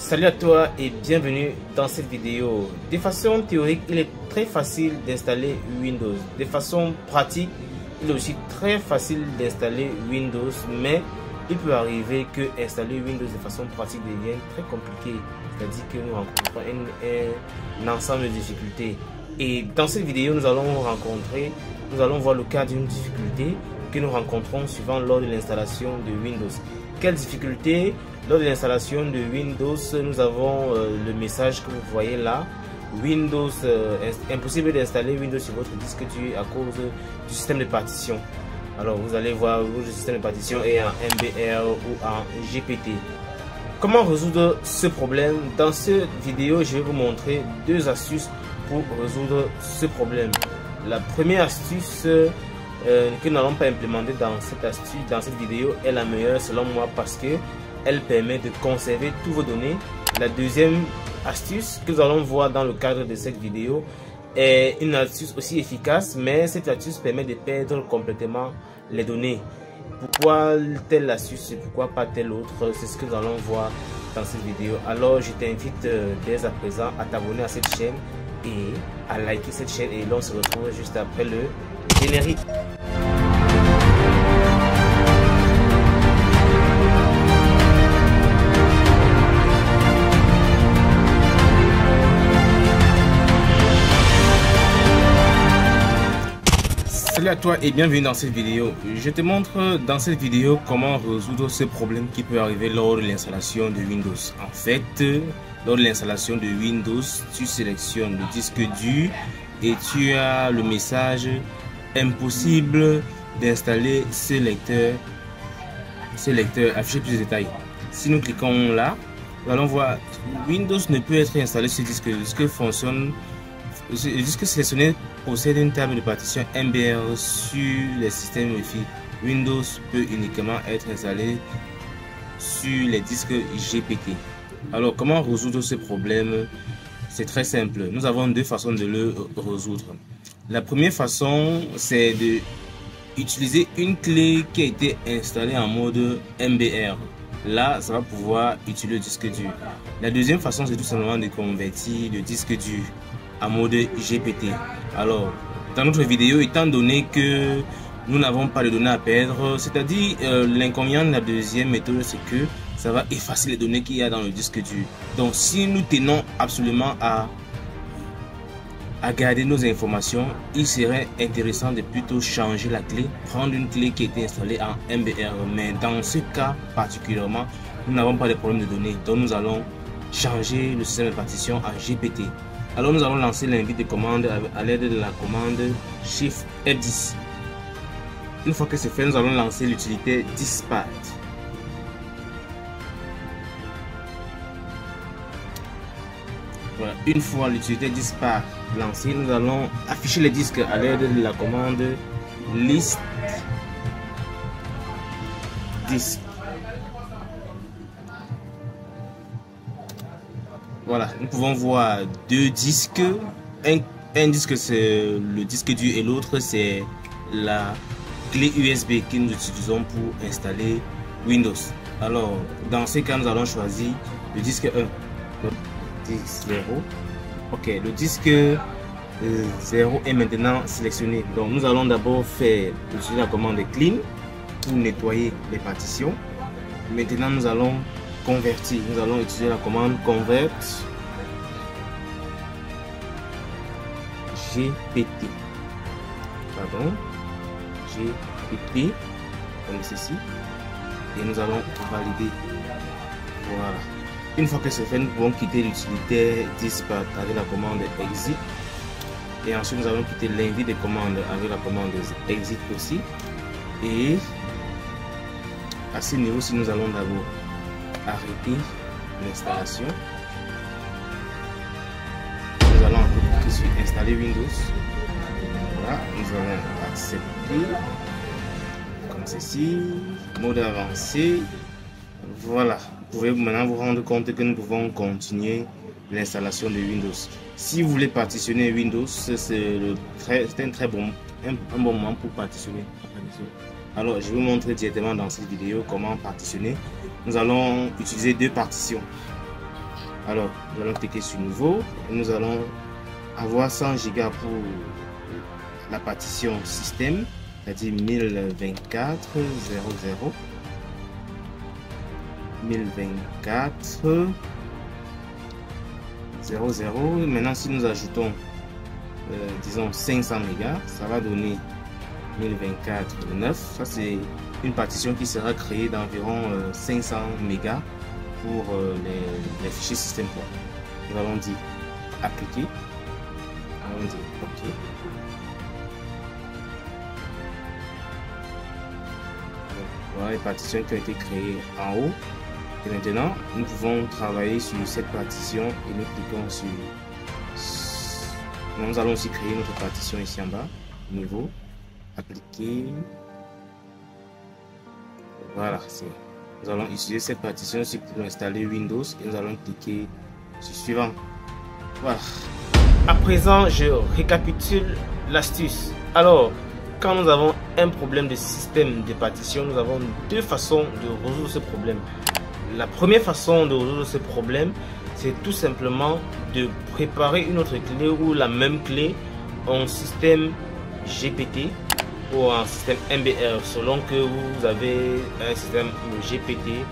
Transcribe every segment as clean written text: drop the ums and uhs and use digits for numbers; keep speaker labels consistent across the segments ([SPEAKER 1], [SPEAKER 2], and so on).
[SPEAKER 1] Salut à toi et bienvenue dans cette vidéo. De façon théorique, il est très facile d'installer Windows. De façon pratique, il est aussi très facile d'installer Windows, mais il peut arriver que installer Windows de façon pratique devienne très compliqué. C'est-à-dire que nous rencontrons un ensemble de difficultés. Et dans cette vidéo, nous allons voir le cas d'une difficulté que nous rencontrons souvent lors de l'installation de Windows. Quelle difficulté? Lors de l'installation de Windows, nous avons le message que vous voyez là. Windows, impossible d'installer Windows sur votre disque dur à cause du système de partition. Alors vous allez voir, le système de partition est en MBR ou en GPT. Comment résoudre ce problème? Dans cette vidéo, je vais vous montrer deux astuces pour résoudre ce problème. La première astuce que nous n'allons pas implémenter dans cette vidéo est la meilleure selon moi parce que elle permet de conserver toutes vos données. La deuxième astuce que nous allons voir dans le cadre de cette vidéo est une astuce aussi efficace, mais cette astuce permet de perdre complètement les données. Pourquoi telle astuce et pourquoi pas telle autre? C'est ce que nous allons voir dans cette vidéo. Alors je t'invite dès à présent à t'abonner à cette chaîne et à liker cette chaîne, et l'on se retrouve juste après le générique. Salut à toi et bienvenue dans cette vidéo. Je te montre dans cette vidéo comment résoudre ce problème qui peut arriver lors de l'installation de Windows. En fait, lors de l'installation de Windows, tu sélectionnes le disque dur et tu as le message impossible d'installer ce lecteur affiché plus de détails. Si nous cliquons là, nous allons voir Windows ne peut être installé sur disque. Le disque fonctionne. Le disque sélectionné possède une table de partition MBR sur les systèmes Wi-Fi. Windows peut uniquement être installé sur les disques GPT. Alors, comment résoudre ce problème? C'est très simple. Nous avons deux façons de le résoudre. La première façon, c'est d'utiliser une clé qui a été installée en mode MBR. Là, ça va pouvoir utiliser le disque dur. La deuxième façon, c'est tout simplement de convertir le disque dur en mode GPT. Alors, dans notre vidéo, étant donné que nous n'avons pas de données à perdre, c'est-à-dire l'inconvénient de la deuxième méthode, c'est que ça va effacer les données qu'il y a dans le disque dur. Donc, si nous tenons absolument à garder nos informations, il serait intéressant de plutôt changer la clé, prendre une clé qui a été installée en MBR. Mais dans ce cas particulièrement, nous n'avons pas de problème de données. Donc, nous allons changer le système de partition en GPT. Alors nous allons lancer l'invite de commande à l'aide de la commande Shift F10. Une fois que c'est fait, nous allons lancer l'utilité Dispart. Voilà, une fois l'utilité Dispart lancée, nous allons afficher les disques à l'aide de la commande List Disque. Voilà, nous pouvons voir deux disques. Un disque c'est le disque dur et l'autre c'est la clé USB que nous utilisons pour installer Windows. Alors, dans ce cas, nous allons choisir le disque 1. Le disque 0. Ok, le disque 0 est maintenant sélectionné. Donc, nous allons d'abord utiliser la commande clean pour nettoyer les partitions. Maintenant, nous allons convertir. Nous allons utiliser la commande convert GPT. Pardon, GPT comme ceci. Et nous allons valider. Voilà. Une fois que c'est fait, nous pouvons quitter l'utilité Dispart avec la commande exit. Et ensuite, nous allons quitter l'invite des commandes avec la commande exit aussi. Et à ce niveau-ci, nous allons d'abord arrêter l'installation. Nous allons cliquer sur installer Windows. Voilà, nous allons accepter comme ceci, mode avancé. Voilà, vous pouvez maintenant vous rendre compte que nous pouvons continuer l'installation de Windows. Si vous voulez partitionner Windows, c'est un bon moment pour partitionner. Alors, je vais vous montrer directement dans cette vidéo comment partitionner. Nous allons utiliser deux partitions. Alors, nous allons cliquer sur nouveau et nous allons avoir 100 Go pour la partition système, c'est-à-dire 1024.00. 1024.00. Maintenant, si nous ajoutons, disons 500 mégas, ça va donner 1024.9. Ça, c'est une partition qui sera créée d'environ 500 mégas pour les fichiers système. Nous allons dire appliquer. On dit OK. Voilà les partitions qui ont été créées en haut. Et maintenant, nous pouvons travailler sur cette partition et nous cliquons sur. Nous allons aussi créer notre partition ici en bas. Nouveau. Appliquer. Voilà. Nous allons utiliser cette partition aussi pour installer Windows et nous allons cliquer sur suivant. Voilà. À présent, je récapitule l'astuce. Alors, quand nous avons un problème de système de partition, nous avons deux façons de résoudre ce problème. La première façon de résoudre ce problème, c'est tout simplement de préparer une autre clé ou la même clé en système GPT ou en système MBR, selon que vous avez un système GPT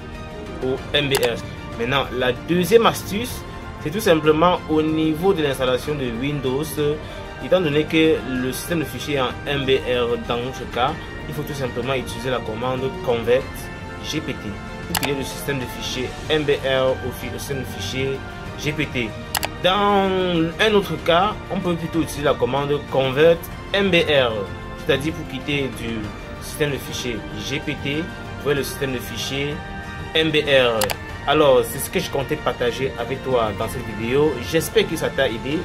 [SPEAKER 1] ou MBR. Maintenant, la deuxième astuce, c'est tout simplement au niveau de l'installation de Windows, étant donné que le système de fichiers est en MBR dans ce cas, il faut tout simplement utiliser la commande convert GPT pour qu'il y ait le système de fichiers MBR au système de fichiers GPT. Dans un autre cas, on peut plutôt utiliser la commande convert MBR, c'est-à-dire pour quitter du système de fichiers GPT vers le système de fichiers MBR. Alors, c'est ce que je comptais partager avec toi dans cette vidéo. J'espère que ça t'a aidé.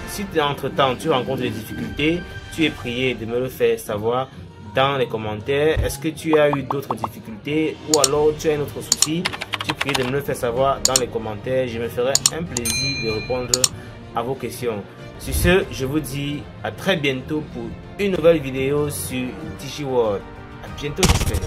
[SPEAKER 1] Si entre-temps tu rencontres des difficultés, tu es prié de me le faire savoir dans les commentaires. Est-ce que tu as eu d'autres difficultés ou alors tu as un autre souci? Tu es prié de me le faire savoir dans les commentaires. Je me ferai un plaisir de répondre à vos questions. Sur ce, je vous dis à très bientôt pour une nouvelle vidéo sur DigiWorld. À bientôt, j'espère.